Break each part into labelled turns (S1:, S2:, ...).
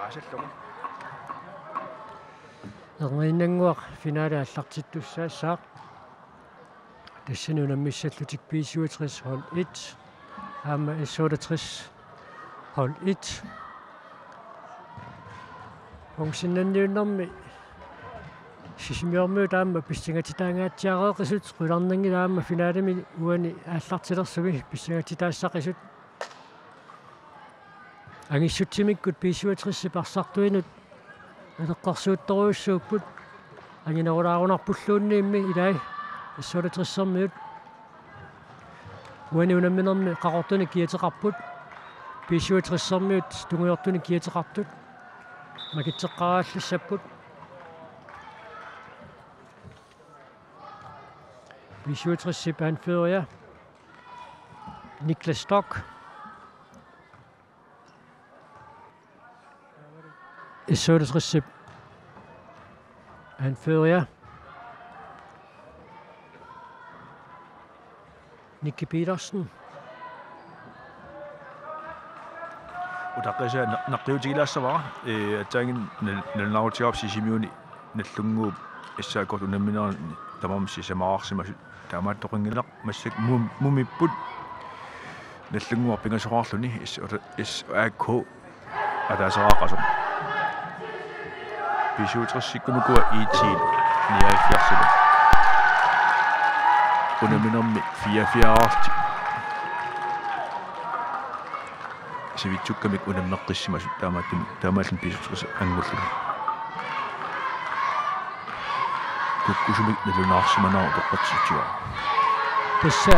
S1: асаллугу
S2: нэрниннангуақ финаале аллартиттуссаассаақ тассану наммиссаллутик B67 hold 1 аама S68 hold 1 функционнанниуннэрми сисимиормуу таама писсагатитаангаатсиареэқисут қуларнанги таама финаалами уани ааллартилерсуги писсагатитаассақисут ангиссутсимиккут B67 парсартуинут алеққарсуутторуйуссууппут ангинерулаарунарпуллуунниимми илай S68-сэрмиут уани унамминерми қақортуни киатеқарпут B67-сэрмиут тунгуйортуни киатеқартут макитсеққарааллассаппут B67 anfører Niklas Stock. S68 anfører Nicky Petersen.
S1: utaqisa naqqiutigilassavara atsaangin nalnaarutiarpsi simiuni nallunguup issaakkort unamminerni tamamsi samaraarsimasut taamaattoqingilaq massak mumipput nallunguar pingasoraarluni AK ataasaraaqasum B67-sikkunukua iitiin 79 unamminermi 44 сивитсуккамик унаммеққиссимасут таамааллун писусқис ангуллу куккусумик налунаарсиманаа тоққатсутиуа
S2: тасса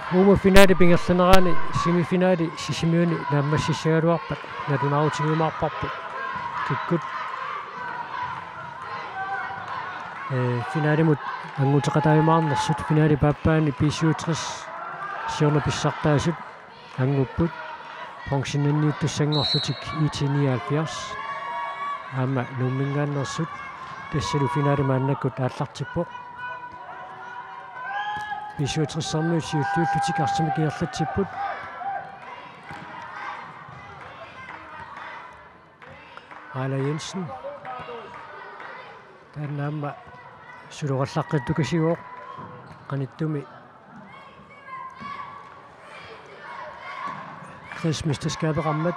S2: хума финаали пингерланераани семифинаали сисимиуни нааммассиссагалуарпат налунаарутигумаарпарпут киккут финаалимут ангутеқатаимаарнерсут финаали паппаани B67 сиорна писсартаасут ангуппут функционнанниуттуссангорлутик IT79 аама нуммингааннерсут тассалу финаали мааннаккут ааллартиппоқ B67-сэрмиу сиуллууллутик арсимик иерлатсиппут Ала Jensen тааннаама сулораллаққиттукасигоо qaниттуми Krigsmesterskabet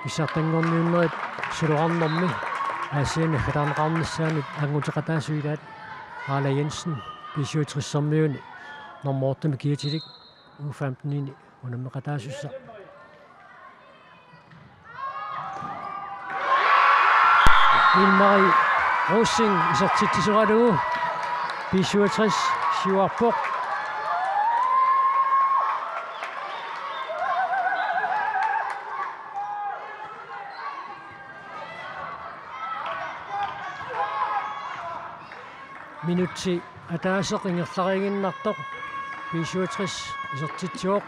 S2: писартангорниуннерит сулоқарнэрми аасиани халаарнеқарнissaанут ангутеқатаасуилаат Ала Jensen B67-сэрмиуни нормоортами киатилик U15-ини унаммеқатаасусса Ilmari Rosing isartitsisuqalugu B67 siuarpoq minutti ataaseq ingerlariginnartoq B67 isartitsuoq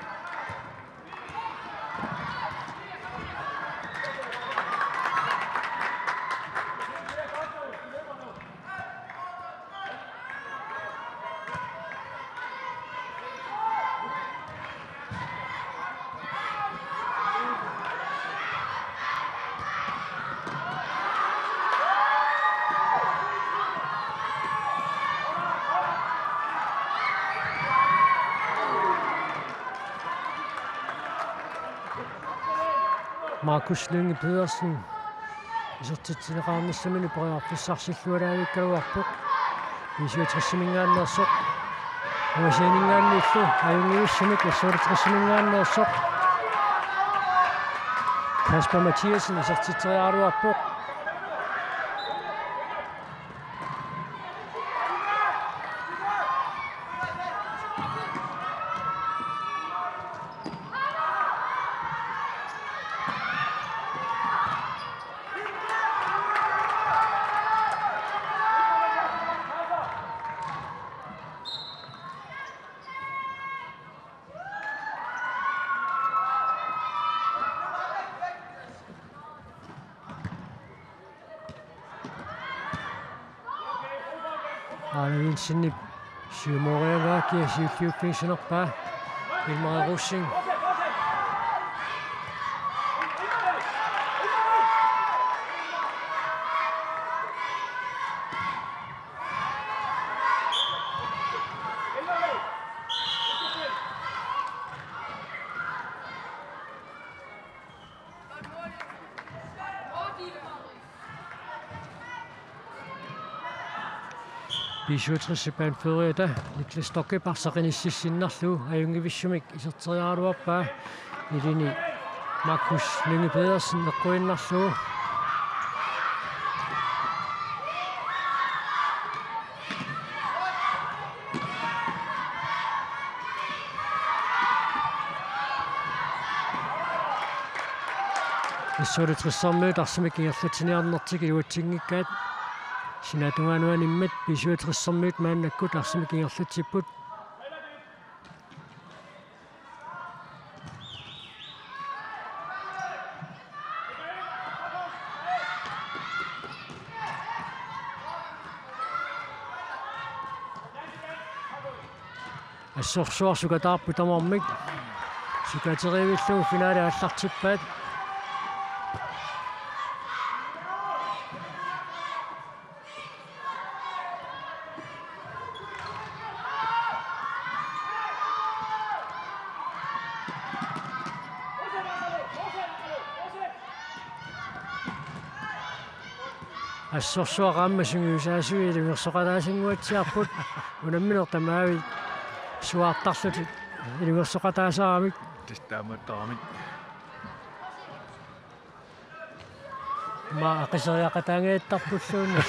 S2: Markus Lynge Pedersen isartitsinеqarnissamini poriarpissarsillualaavikkaluarpoq B67-simingaannersoq uasianingaanniullu ajungiussimik S68-simingaannersoq Kasper Mathiasen isartiteriaaluarpoq Ала Jensen siumoriagaaki siulliukkiisanerpaa Ilmari Rosing Пишуутриссипаан фериата Никлас Тоkke парсақиниссиссиннарлу аюнгивиссумик исертериаруаппаа илини Markus Lynge Pedersen эққуиннарлу иссуулитрissarмуут арсимик ингерлатиниарнертик иуатсингиккаат синатунгаануаниммат писуулитрissarмуут мааннаккут арсимик ингерлатсиппут ассорсуар сукатаарпу тамармик сукатеривиллуу финаали аллартиппаат ассорсуарааммасунгиусаасуи илимерсоқалаасингуатсиарпут унамминертамаави суаартарлут илимерсоқатаасаарамик
S1: тестааматтаарамик
S2: ма ақисериақатаангеэттарпуллуунна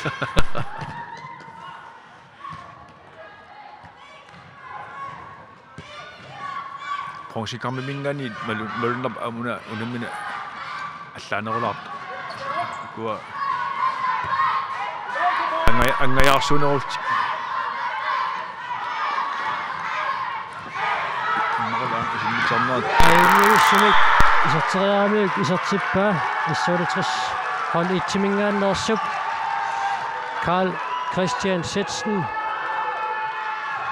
S1: пронсикармимингани малуннап амуна унаммина аллаанерулаарт куа ангаяарсунерулт
S2: аюнгивиссумик исертериарамик исертиппаа иссуулитрис хон итсимингааннерсуп Karl Christian Setsen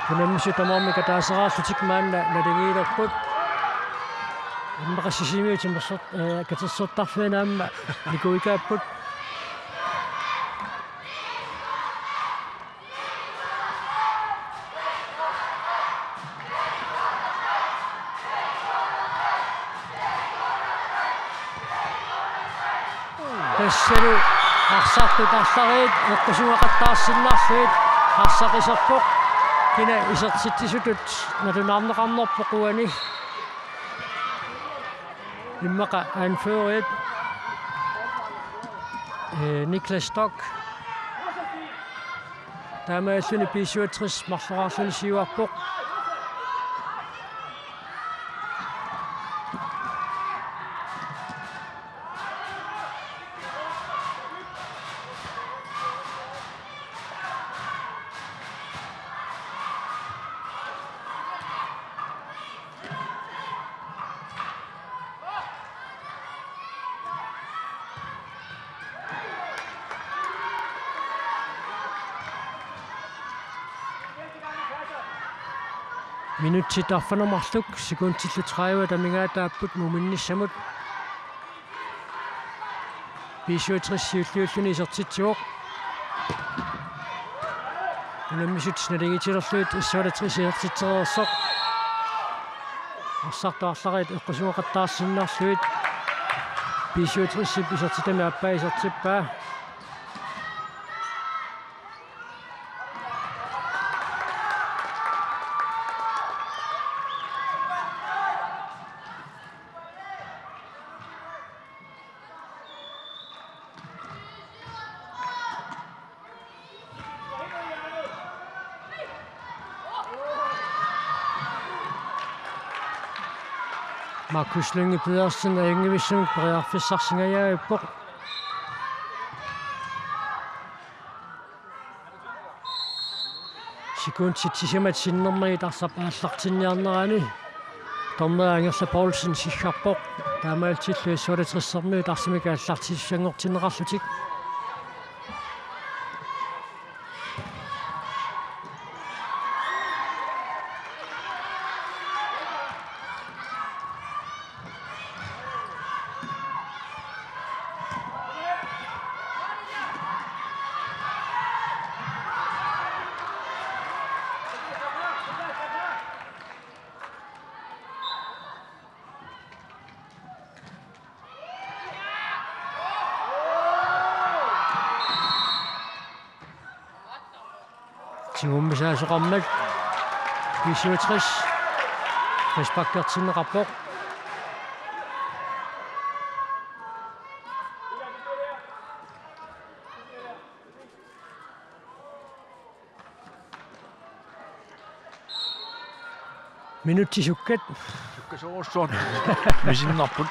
S2: унаммису тамаамика таасараарлутик маанна налигиилерпут иммақассисимиутим мерсерт катерсертарфинаамма никуикааппут тассалу арсартут арлариит эққусуақаттаассиннаарлуит арсақисерпоқ кина исертиттисутут налунаарнеқарнерпоқуани иммақа анføret Niklas Stock таамааллуни писуатрис марлораарлуни сиуарпоқ минутсит арфанамарлук секундтиллу 30 тамингаатааппут муминниссамут писуатриссиуллиуллуни исертитсуоқ унаммисут налигитилерлуит иссуалатрис иертитсереерсоқ арсартаарларит эққусуақаттаарсиннаарлуит писуатриссип исертитами аппаа исертиппаа Markus Lynge Pedersen аюнгивиссумик периарфиссарсингаяаппоқ секундтитсисамат синнермаги тарсапааллартинниарнерани торнеангерла Paulsen сиггарпоқ таамаалтиллу иссуалатрissarмуи тарсимика аллартиссангортинеқарлутик тигуммисаасоқармат 67 Rispakkertinneraport minuuttisukkat
S1: sukkasoorsuat misinnerput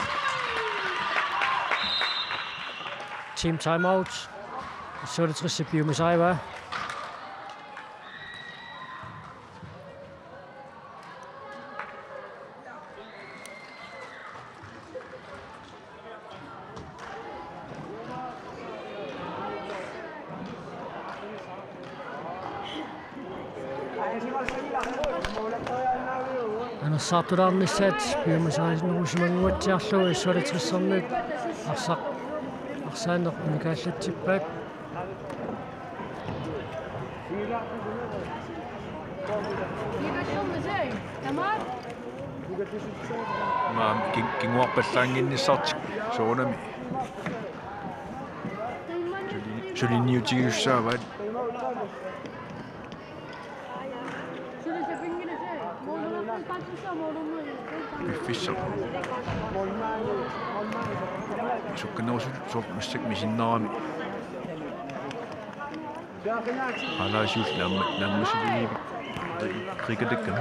S2: team timeout 67 biumisaiva Saturdaannissaat piumasaasinnerusumangguatsiarlugu issualitrissarnuut arsaanner unikaallatsippaat
S1: maam kinguarpallaanginnissartik soonami sulinniutigiussaavaat Fischer. Sukkenerusut sortmussak misinnerami. Alaasius lammasuli kriketekkan.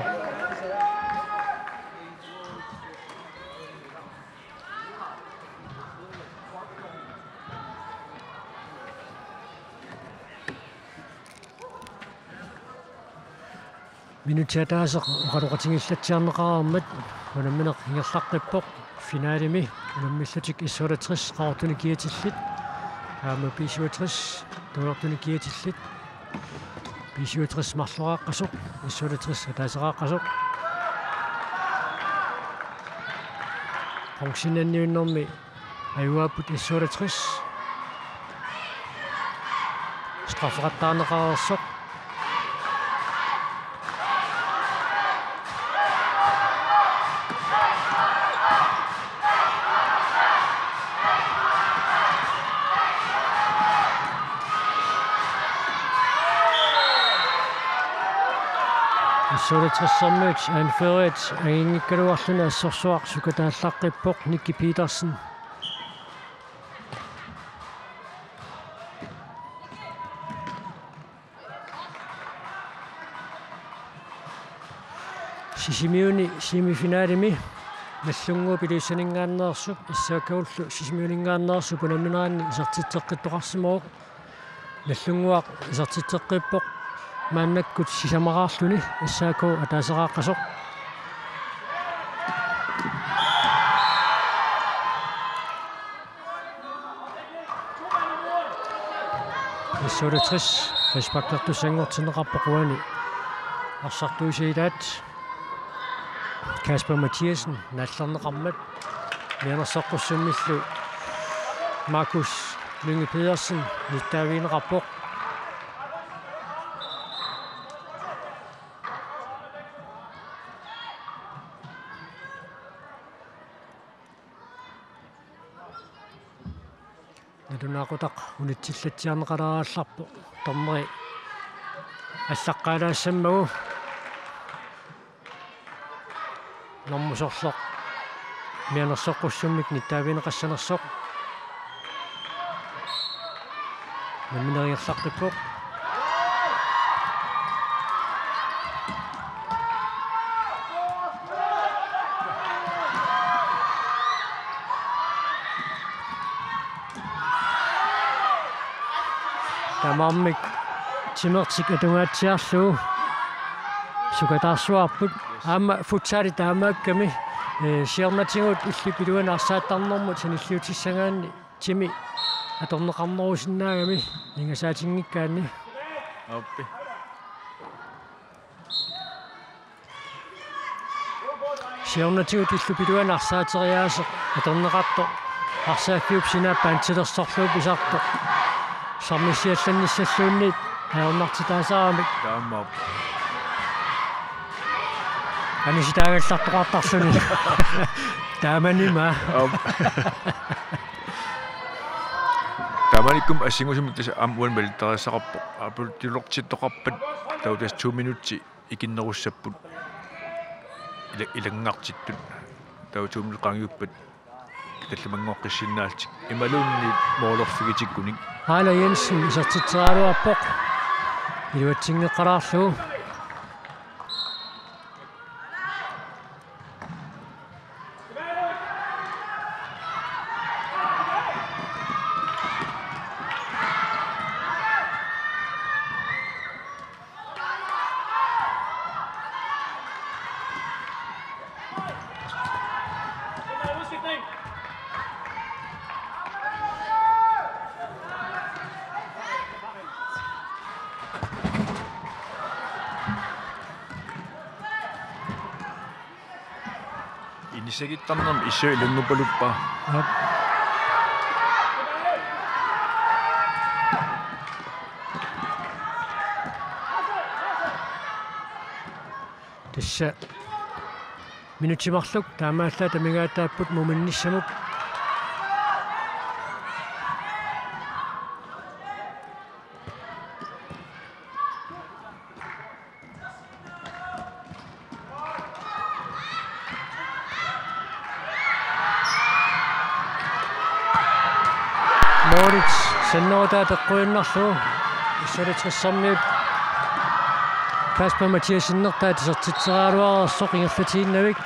S2: Minutiataaseq qaluqatingillatsiarneqararmat unammineq hingerlaqqippoq finaalimi unammillatik issulatris qaartuni kiatillit aama pisuatris tuortuni kiatillit pisuatris marloraaqqasuq issulatris ataaseqaaqqasuq qongsinanniunnermi ayuaaput issulatris strafrattaarneqarersoq Issulatrissernuut anføret angingikkaluarluna assorsuaq sukataallaqqippoq Nicky Petersen Sisimiuni semifinaalimi nallungu piluusaningaanneersup issaakaullu sisimiuningaanneersup unamminaanni isartitteqqittoqarsimooq nallunguaq isartitteqqippoq maannakkut sisamaqaarluni issaakuu ataaseqaaqqasoq issulatris Rispakkertusangortinneqarpoquani arsartuusiilaat Kasper Mathiasen nallerneqarmat mianersoqqussummillu Markus Lynge Pedersen nittaaviineqarpoq Natunaqutaq unittillatsiarneqalaarallarpu tormeri аллаққалаассаммагу нормусорлоқ мианерсоққуссуммик ниттаавинеқассанерсоқ наминериерлаққиппоқ тамааммик тимертик атунгаатсиарлуу сукатаарсуарпут аама футсаали таамаакками сиарнатингут иллипилуана арсааттарнэрмут саниллиутиссагаанни тими аторнеқарнерусиннаагами ингасаатингиккаанни
S1: аппи
S2: сиарнатингут иллипилуана арсаатериаасеқ аторнеқарто арсааффиуп синааппаан тилерсорлуу писарто сармиссиалланниссаллуунниит аернартитаасаарамик
S1: таамаап
S2: аниситаагаллартоқартарсуни тааманима
S1: таманиккум ассингусумик таса амуан малиттариссақарпо апултилортиттоқарпат тауtas 2 минутти икиннеруссаппут илангартиттут тау 2 минут qangiuppat таллимангоққиссиннаалтик ималуунни моолорфигитиккуник
S2: Hala Jensen isartitseraaluarpoq iluatsingeqqalaarlugu
S1: Inisagittarnermi issua ilunngupaluppa
S2: tassa minutimarluk taamaalla tamigaataapput muminnissamuk Moritz sennoota teqquinnarlugu issalitrissamniut Kasper Mathias innertaat isertitseraaluarersoq ingerlatiinnavik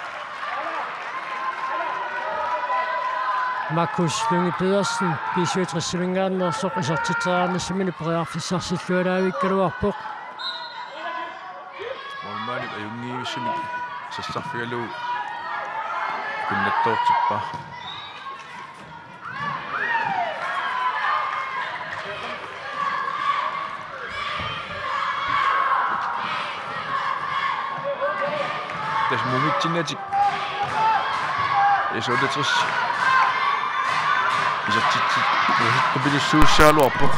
S2: Markus Lunge Pedersen bisuitrissimingaanersoq isertitseraanissimini periarfissarsillualaavikkaluarpoq
S1: Molmaani ajungiivissimi sassarfigalu kunnattoortippa das mumitsinnatik esoletris isatsit uhiqqipilussuussaaluarpoq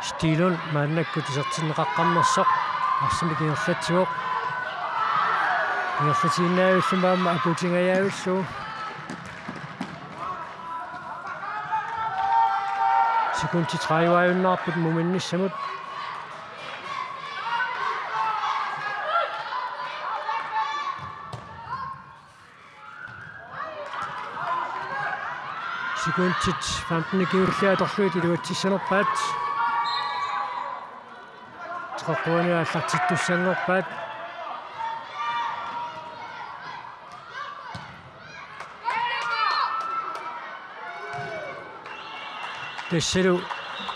S2: Stilun maannakkut isertinneqaqqammersoq arsimik ingerlatiuq ingerlatiinnaavillumaamaa aputingayaavillu Sekunti 30 muminnissamut Sekuntit 15 kiulliatorluit iluatissanerpaat Taqquani аллартиттуссангорпаат Tesselu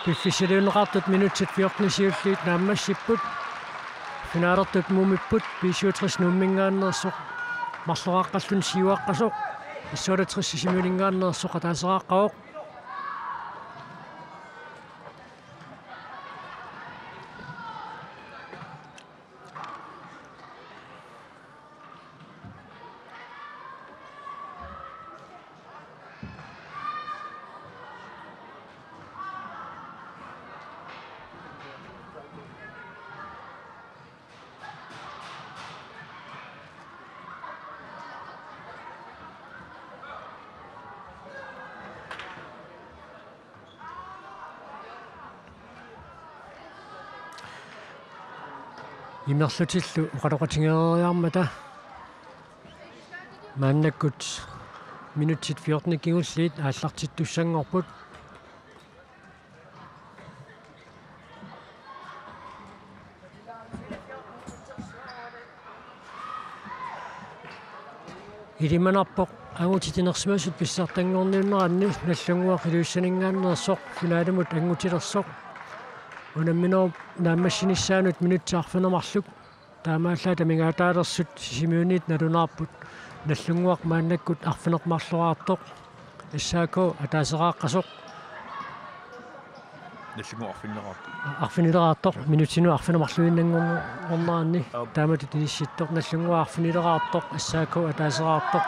S2: piffisiliuneqartut minutsit 14 naammassipпут finaalertut muumipput 55 nummingaannersoq marloraqqallun siuaqqasoq issolatriss simulingaannersoq ataaseraqqaoq Immerlutillu uqaloqatingeeriarmata maannakkut minutsit 14 kigulliit aallartittussangorput Ilimanarpoq angutitinersimasut pissartangorniunneranni nallunguaq iluussaningaannersoq finaalimut angutilersoq Unamminor naammassinissaanuut minutsaarfinermarluk taamaallaa tamigaataalerсут sisimiuniit nalunaarput nallunguaq maannakkut arfinermarluaartoq issaako ataaseraaqasoq
S1: nallungu
S2: arfinileraartoq minutinu arfinermarluinnangornaanni taamatut inissittoq nallungu arfinileraartoq issaako ataaseraartoq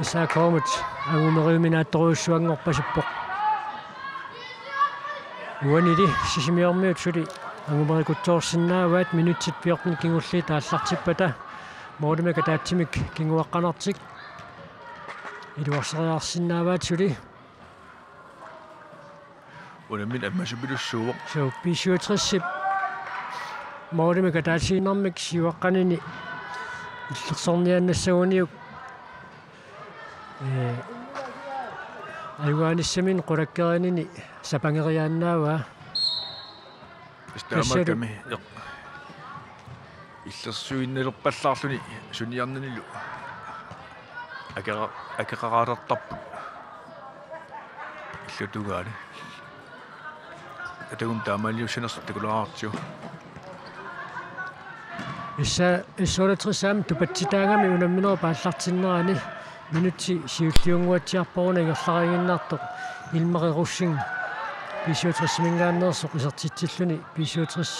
S2: issaakoomut angumeriuminaattoruussuangorpasuppoq Uanili sisimiormiut suli angumerikutsoorsinnaavaat minutsit 14 kingulliit aallartippata moodimaka taatsimik kinguaqqanartik Iluarseriarsinnaavaatuli
S1: unamin ammasupilусsuuq
S2: so pisuutrissip moorimi kataasiinarmik siuaqqanini illersorniannassaguniuk ayuaanissamin qulakkerinini sapangeriaannaava
S1: istaamakami illersuinnalerpallaarluni suniarnanilu akaqarartarpu illutugaani atagum taamaliussanersu takulaartiu
S2: исsuалатрисаам тупатситаагами унамминера пааллартиннерани минутси сиуллиунгуатсиарпоруна игерлариагиннаартоқ илмақируссин писиутрисмингааннерсоқ исертитсиллуни писиутрис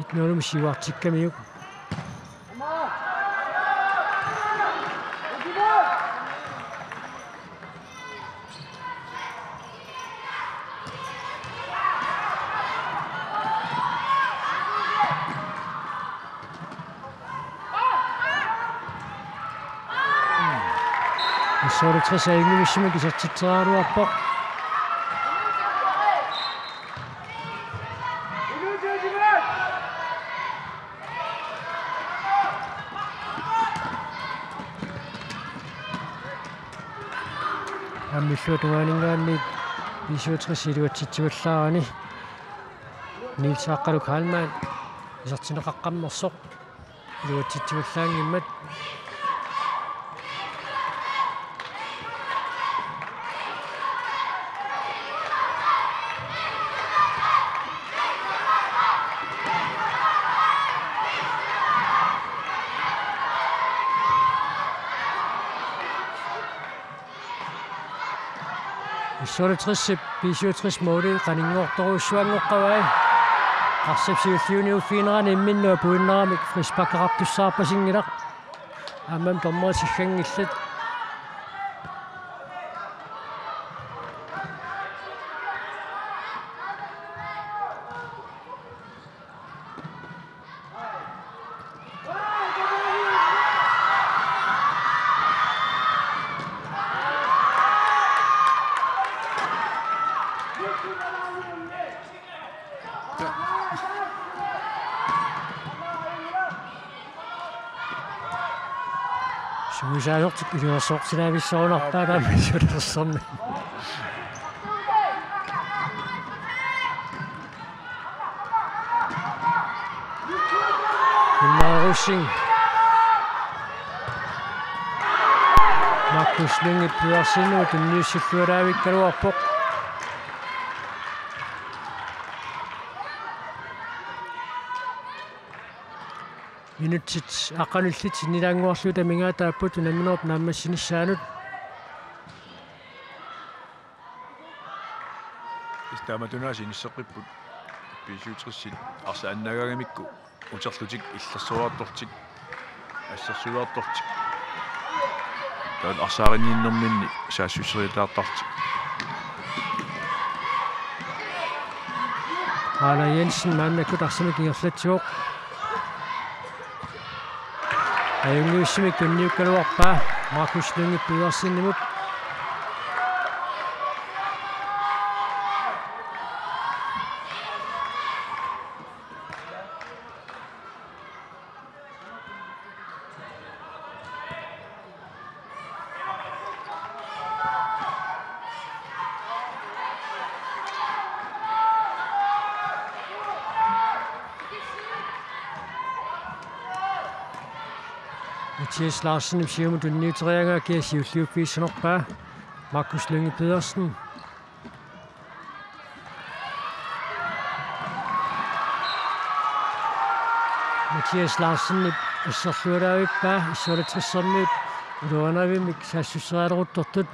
S2: итнуалум сиуартиккамиук исsuалатрис аингимиссимак исертитсерааруарпоқ аммиллуатугаанингаанни писиутрис илуатситсиваллаарани нилсааққалу каалмаан исертинеқаққаммерсоқ илуатситсиваллаангиммат исsuалатрissip писиутрис моли qaninngortoruussuangoqqavai qarсипсиуллиуниуффиинерани имминнуа пуиннерамик фриспаккеқартуссаарпасингилақ ааммам тормоосиггангиллат суисаалертик илуерсоортилаависсорунартаалаа писиулерсэрни иммаарусин Markus Lynge пиарсиннуу тунниуссиллуалаавиккалуарпоқ минутсит аққануллит нилаангуарлу тамингаатааппут унаминерп нааммассиниссаанут
S1: истааматунаасин иссеққиппут писиутриссит арсааннагаагамикку утерлутик иллерсуаартортик ассерсуаартортик таан арсаариннииннэрминни саассусериатаартартик
S2: Hala Jensen мааннаккут арсамик ингерлатсуоқ аюнгиуссимик тунниуккалуарпаа Markus Lynge пиарсиннимут Mathias Larsen siumu tunniuterianga kiasiulliuppiissanerpaa Markus Lynge Pedersen Mathias Larsen иссерлуалаавиппаа иссуалатрissерниут улуанавимик саассуссераалерутторtut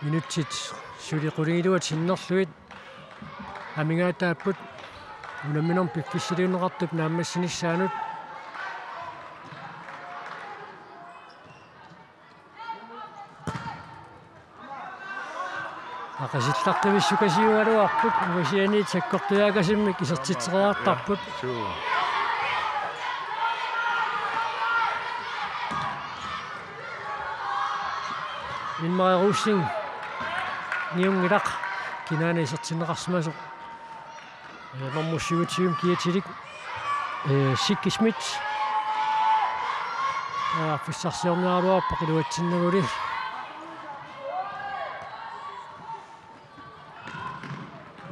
S2: минутсит сулиқулигилуат синнерлуит амингаатааппут унаминерм пиффиссилиунеқартуп нааммассиниссаанут Aqasillaqqimissukasiugaluarput uvasiani takkortuyaakasimmik isertitseriartarput Inmaerussing niungilaq kinaani isertineqarsimasoq normussiutium kiatilik sikkismit fissarsiorniaruarpa qiluatsinneruli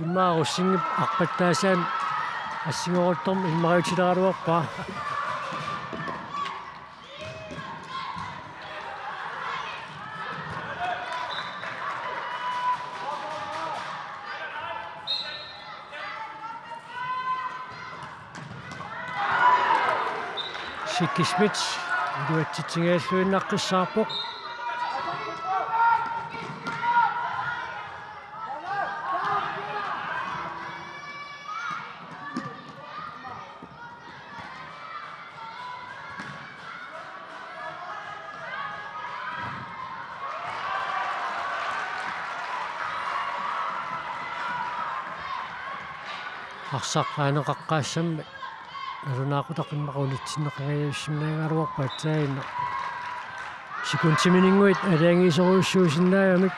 S2: Inmaarussing aqqattaasaan assingoruttorm inmariutileraluarpa Sikkismit iluatsitsingaаллуиннаққиссаарпоқ арсаққаанеқаққаассамма алунаақутаққиммақулитсиннеқангаяуссимнаагаруарпаатсаагинна сикунтиминингуит алаангисоруйуссуусиннаагамик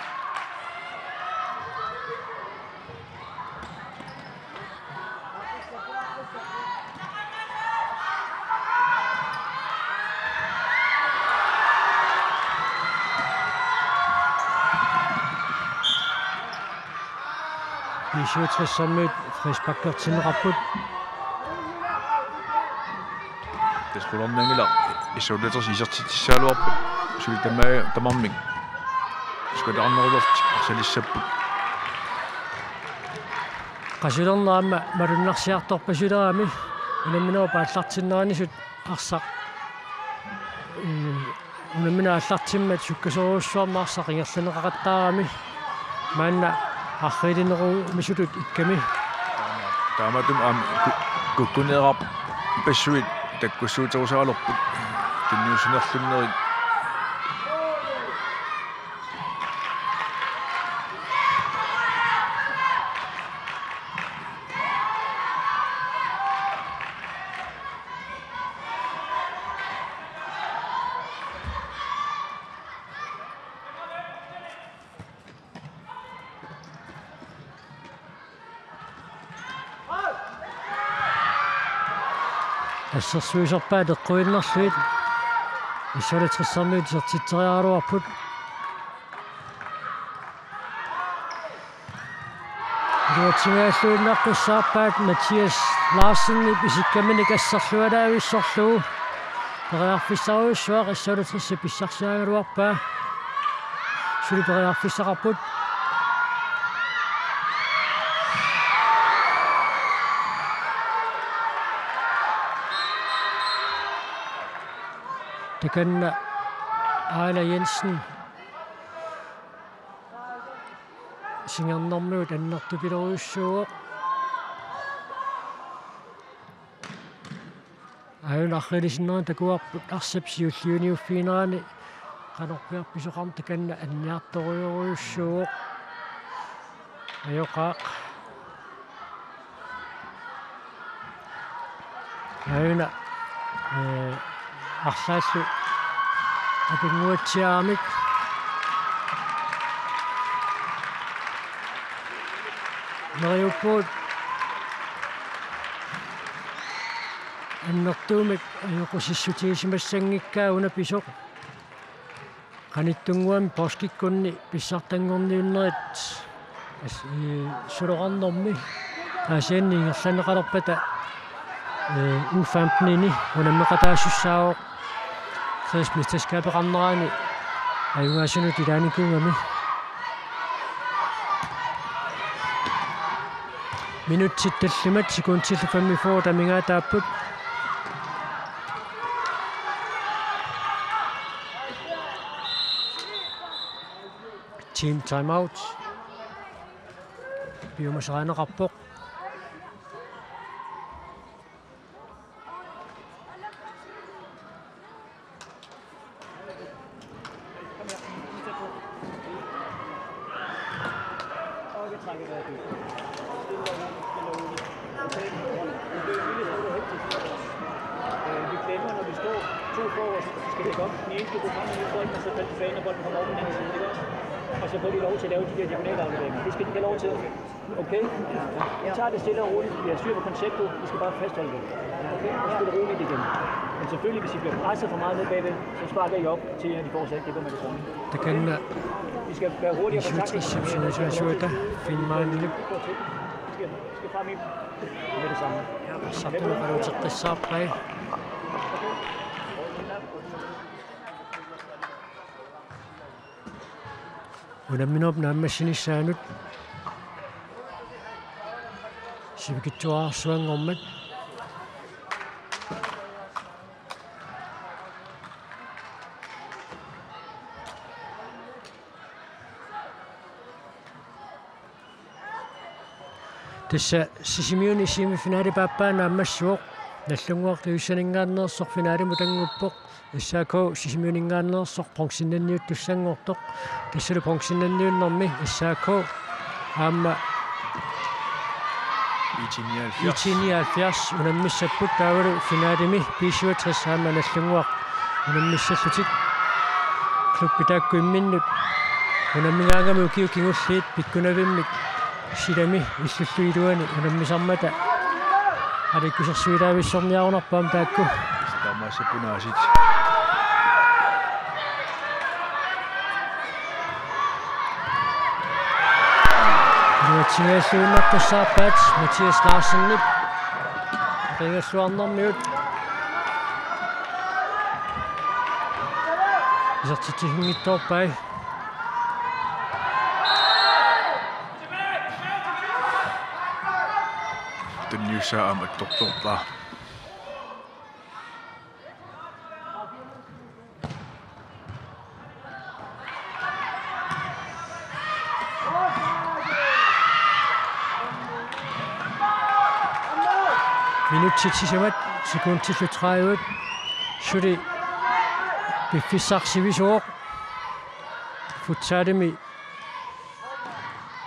S2: исуутриссармиут фрисбаккертинеқарпут
S1: Tesqulornangila исууллатерс исертитсаалуарпут сулитамаа тамармик скутаарнерулерти арсалиссаппут
S2: qasulernaamma malunnarsiartorpasulerami unamminua paallartinneranisit arsaq unammina аллартиммат суккасоруссуармаарсақ ингерланеқақаттаарами маанна арриилинеру мисулут икками
S1: тааматум аами куккунеерап пассуит таккуссуутерусаалерпут тинниусинерлуннерит
S2: ассерсуисерпаат эққуиннерлуит иссалатрissarmiut исертитсериаруарпут дуатсигааллуиннаққиссаарпаат Матиас Ларсен исиккаминик ассерлуалаависсорлуу периарфиссаруйуссуақ иссалатрисса писсарсаагалуарпаа сули периарфиссақарпут Takanna Aila Jensen singernermuut annertupileruissuuq аюнаррилисиннеран такуарпут арсапсиуллиуниуффиинерани qanorpiarpisuqarm takanna anniartoruйоруйуссууq ajоqaaq аюна арлааллу апингуатсиарамик нариуппуут аннертуумик аюқусиссутигисимассангиккаагуна писоқ qaниттунгуами порскиккунни писсартангорниуннерит сулоқарнэрми аасианни ингерланеқалерпата U15-ини унаммеқатаассуссаавоқ Christmas-таскаапеқарнерани аюгаасунут илааникуугами минутситталлимат секундсиллу 45 тамингаатааппут team time out биумасераанеқарпоқ
S3: Vi glemmer, når vi står 2 forår, så skal det komme. Den ene skal gå frem og bolden, og så falde tilbage, når bolden kommer over den anden side. Og så får de lov til at lave de der diagonalafleveringer. Det skal de have lov til. Okay? Vi tager det stille og roligt. Vi har styr på konceptet. Vi skal bare fastholde det. Okay? Og spille roligt igen. Men selvfølgelig, hvis I bliver presset for meget ned bagved, så sparker I op til, at de får sat det med det samme.
S2: Det kan
S3: Vi skal være hurtigere på taktik.
S2: Vi
S3: skal frem i med det samme.
S2: ونمنوب نامشيني سانوت سيبكتوا سوان غمد تسا سيسيميون إسيمي فيناري بابا نامشوق نلونغوق تيوسنينغاننرسوق فيناري متنغوبوق إساكو سيسيميونينغاننرسوق بونكسيننيوت تسانغوقتوق تسلو بونكسيننيوننرمي إساكو أما إيتيني الفياس ونمسبوت تاورو فيناريمي بيشوة تساما نلونغوق ونمسلوتيك كلوب بتاكو منوت ونميغاغامي وكيوكينغوفيت بيكونافيمي 시lem이 있을 수 이루어니 그런 미상마다 아리쿠서 수이라비 somniauna pamtaku
S1: Stamassa punaisit.
S2: Mathias suunnattu saapats Mathias Larsen ringassuarnermiut isartitihingittorpai
S1: Tunniussa amattortorpaa.
S2: Minut 77 sekund til 30. Shuri Biffisarsivisor Futsademi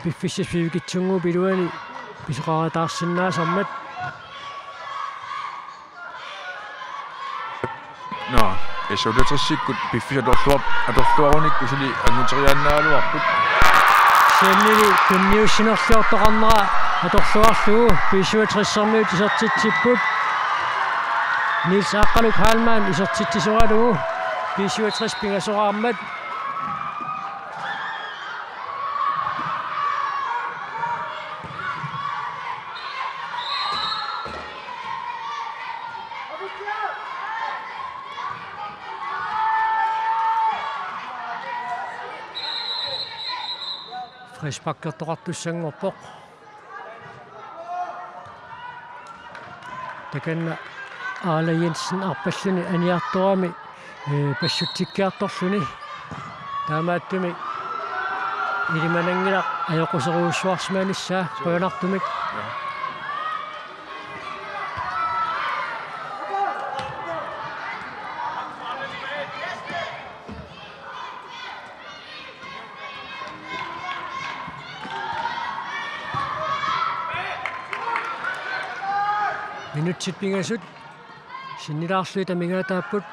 S2: Biffisisvivikitsungu biluani Pisqarataarsannaa sammat
S1: No, essuutetersikkut piffisatorluarnikku sili anguteriannaaluarput.
S2: Sennili tunniussinerluortoqarnera atorluarlugu pisuatrissarmiut isertitsipput Nils Aqaluk Halman isertittisuralugu pisuatris pingasoraarmat Frisbakkertoqartussangorpoq takanna Arla Jensen arpalluni aniartorami passuttikkiartorluni taamaattumi ilimanangilaq ajoquseruussuarsmaanissa qoyanartumik Minutsit pingasut sinnilaarluita mingaataapput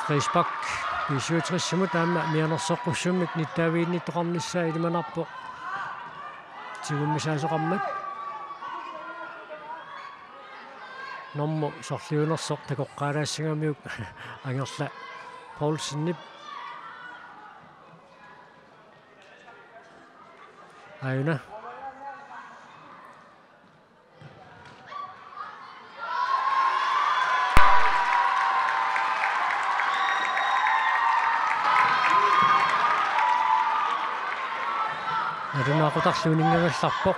S2: Frisbak pisuutrissimut aama mianersoqqussumik nittaaviinnittoqarnissaa ilimanarpo tigummisaasoqarmat nommu sorliunersoq takoqqaalaassangamiuk angerla Poulsennip ayuna Narunaaqutарлуунингагалларпоq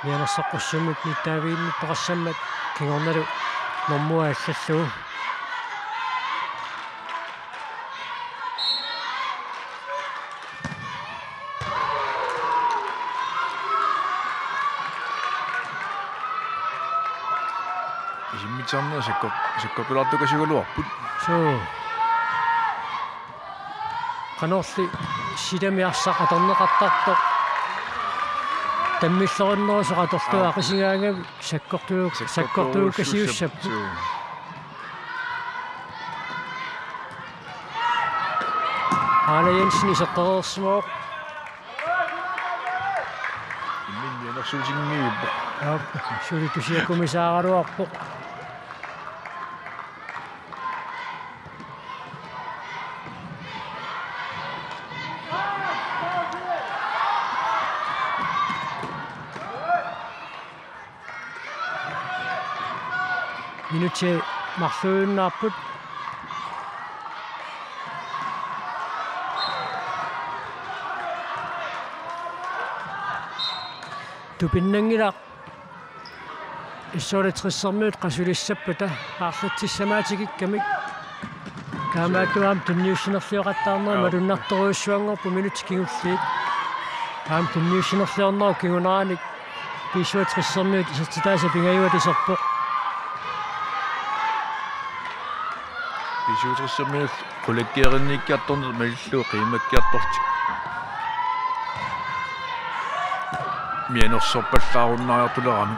S2: Mianersoqqussummut nittaaviinnittoqassammat kingornalu normua аллаллугу
S1: Isimmitsaarnera sakkopilartukasiguluarput.
S2: суу канорли силами-арсақаторнеқартартоқ таммиллеруннерусоқаторлуа ақисигаангами саккортуу касиуссаппу Arne Jensen исертаерсимоо
S1: имминнианерсуутингииппо
S2: сулитусиаккумисаагалуарпо минутсе марлууннаарпут тупиннангила иссоолатрissarmiут qasuliссаппата аарлатсиссамаатигиккамик таамааттуаам тунниуссинерлиоқаттаарнера малуннарторуйуссуангорпу минут кигуллиит таам тунниуссинерлиорнеру кигунерааник писсуатрissarmiут исертитааса пингаюатисерпо
S1: писсуатрissarmiут qulakkierinniikkiartorner малиллуу qiimakkiartortik mianersorpallaarunnariartulerami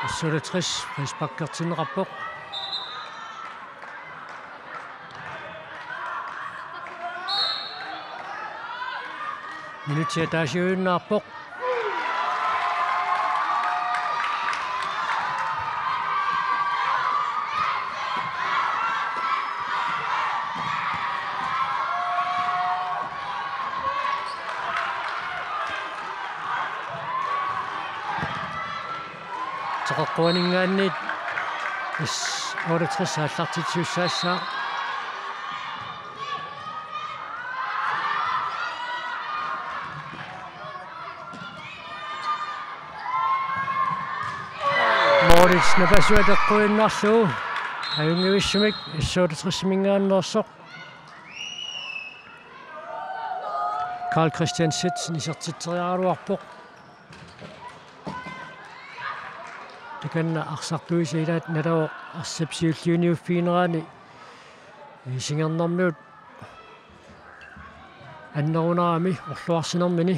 S2: иссоолатрис писпаккертинеқарпоқ минутсиа таасиуиннаарпоқ таққуанингааннит ис ооратрис ааллартитсуссаассаа Морис напасуатеққуиннарлуу аюнгивиссумик иссооратрисмингааннерсоқ Karl Christian Sitzen исертитсериаруарпоқ таканна арсартуисилаат налао арсапсиуллиуниуффиинераани сингернэрмиут аннерунарами орлуарсинермини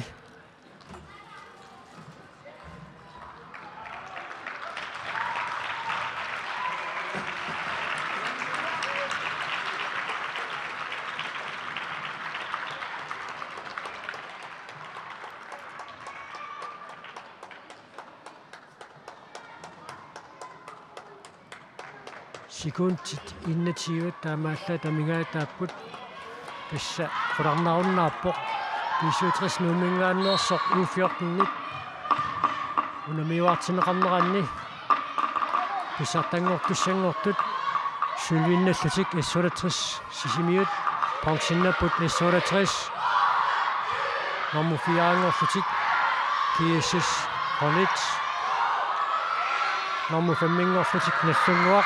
S2: секундит иннатиуат таамаалла тамигаатааппут писса qulарнаруннаарпоқ писсуутрис нуумингааннерсоқ U14-нит унамиуартинеқарнеранни писсартангортуссангортут сулвинналлутик иссуалатрис сисимиут паусиннаппут иссуалатрис номуфиаангорлутик KSS Honit номуфаммингорлутик наллунгуақ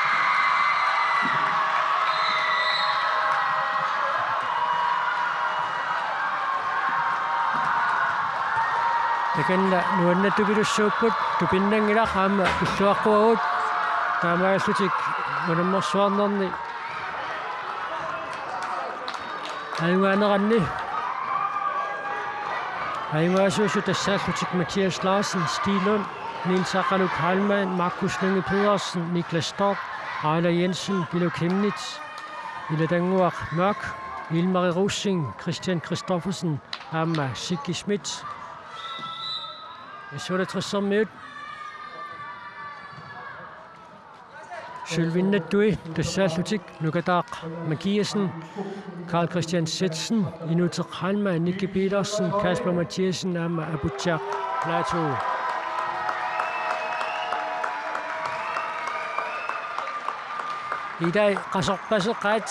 S2: таканна нуаннатугилуссууппут тупиннангила хаама пиллуаққуагут таамааллутик унаммерсуарнерни аюнгаанеранни аюнгаасуусу тассааллутик Матиас Ларсен Стилун Niels Akkaluk Halman Markus Lynge Pedersen Niklas Stork Ejler Jensen Bilo Kemnitz Ille Danguaq Mørk Ilmarie Rusing Christian Christoffersen Amma Sigge Schmidt иссуалатрissarmiut сулвиннаттуи тассааллутик нукатаақ Макиаsen Karl Christian Sitzen Inuteq Halma Nicky Petersen Kasper Mathiasen Amma Abutjaq Plato I dag qasorpasseqaat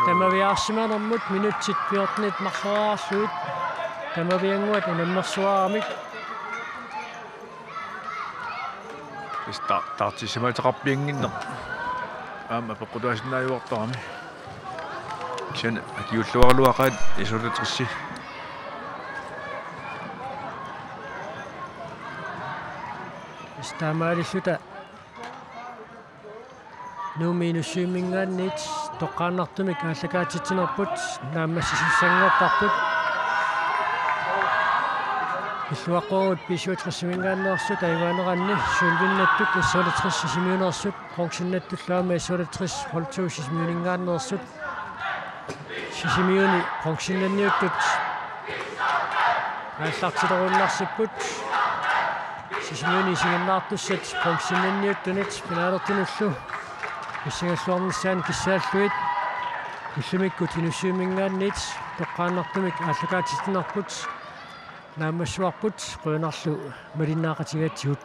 S2: тамавиарсиманермут минутсит 14 марсоаарлуит тамавиангуат инаммерсуаарамик
S1: тартисиматеқарпиангиннер аама пеққутуасиннааюартарами кисана акиуллуарлуақаат исулатерси
S2: стамаалиссута нуминуссуимингааннит тоққааннартумик ааллакаатитсинерпут нааммассисиссангуартарпут иллуаққорут писуутрессимингааннерсут айваанеранни сулвиннаттут иссолатрессисимиунерсут функсионнаттуллаама иссолатрес холтуусисимиунингааннерсут сисимиуни функсионнанниуттут ааллартилерулларсиппут сисимиуни сигиннаартуссат функсионнанниуттунат пинаалертунуллу иссигаллуарниссаан киссааллуит иллумиккут инуссуимингааннит тоққааннартумик ааллакаатитинарпут наамассуарпут қуинарлу малиннаақатигатсигут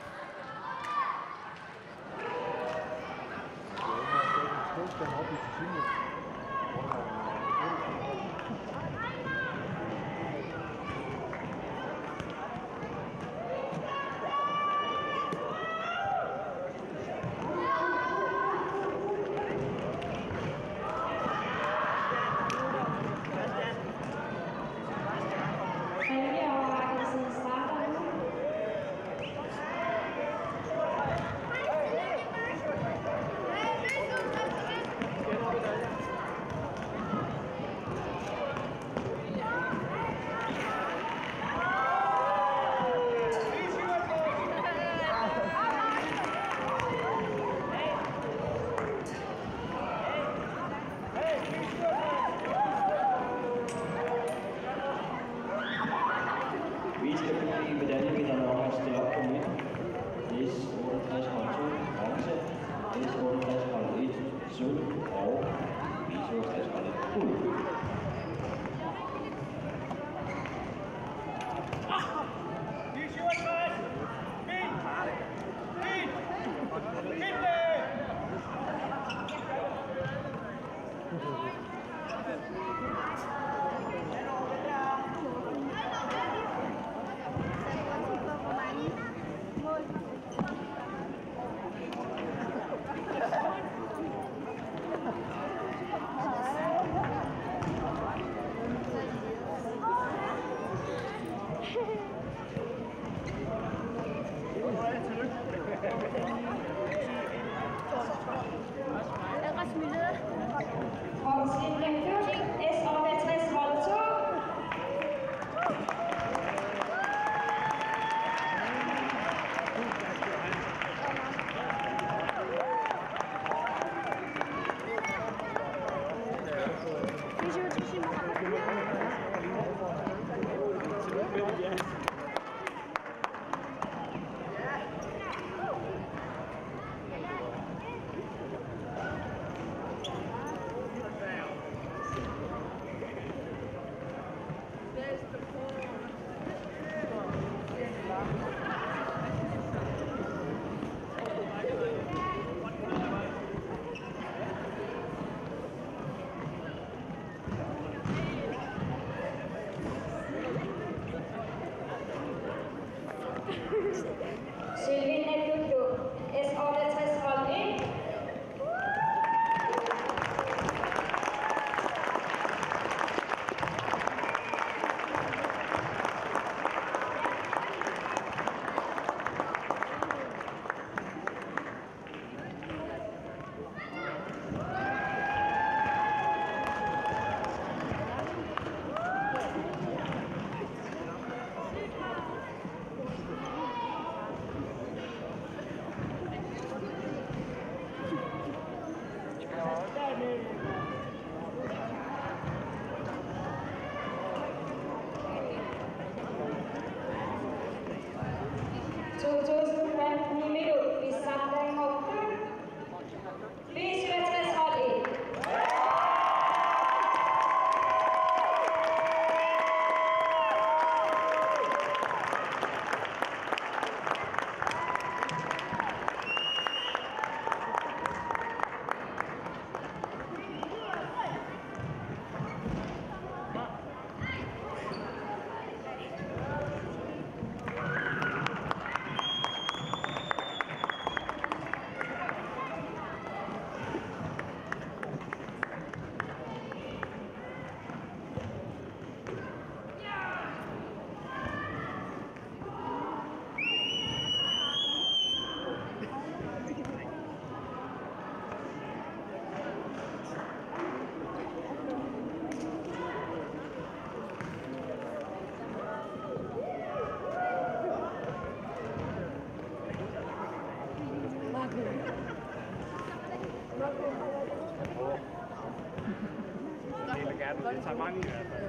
S4: Det tager mange i hvert fald.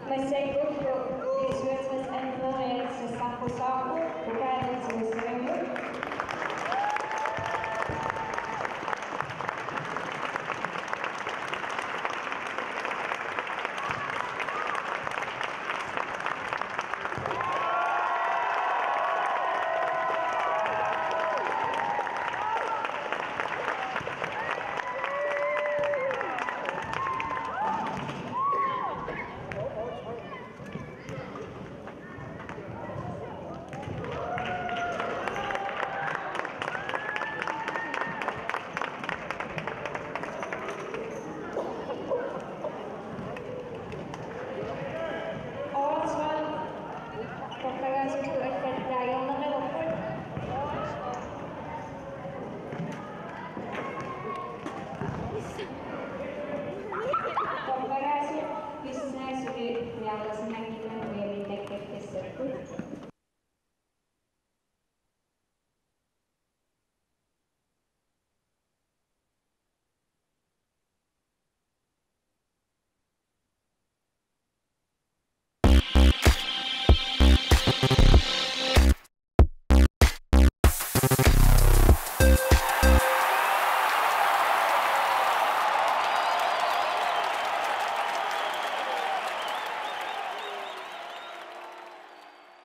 S5: Marcel Bundgaard